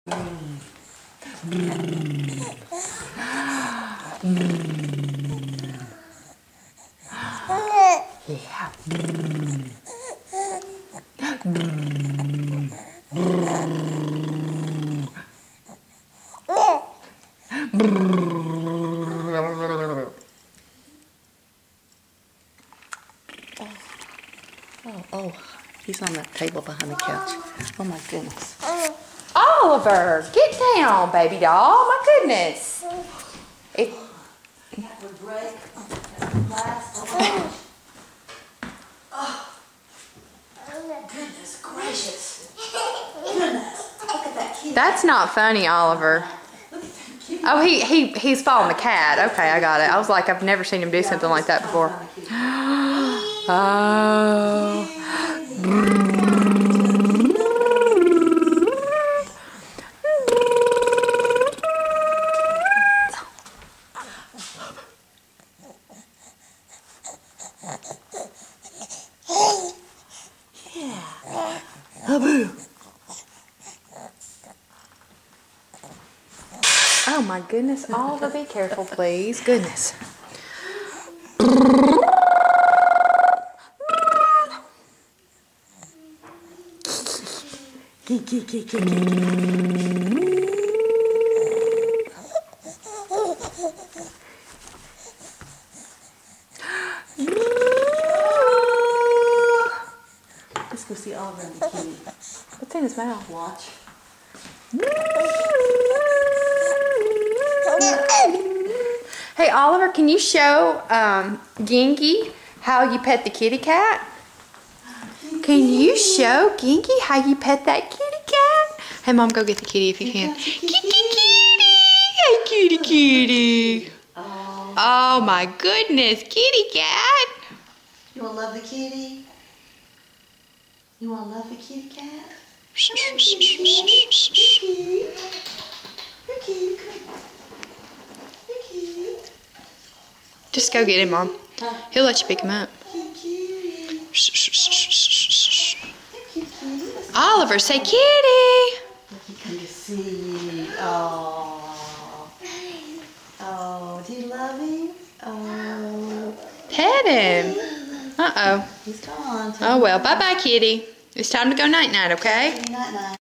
Oh, he's on that table behind the couch. Oh my goodness. Oliver, get down, baby doll. My goodness. That would break. Oh, goodness gracious. Goodness. Look at that kid. That's not funny, Oliver. Oh, he's following the cat. Okay, I got it. I was like, I've never seen him do something like that before. Oh. Oh my goodness, Oliver, be careful, please. Goodness. Let's go see Oliver and the kitty. What's in his mouth? Watch. Hey, Oliver, can you show Gingy how you pet the kitty cat? Can you show Gingy how you pet that kitty cat? Hey, Mom, go get the kitty if you can. Kitty, kitty. Hey, kitty, kitty. Oh, my goodness. Kitty cat. You want to love the kitty? You want to love the kitty cat? Just go get him, Mom. He'll let you pick him up. Oliver, say kitty. He come to see you. Oh. Oh, do you love him? Oh. Pet him. Uh-oh. He's gone. Oh, well. Bye-bye, kitty. It's time to go night-night, okay? Night-night.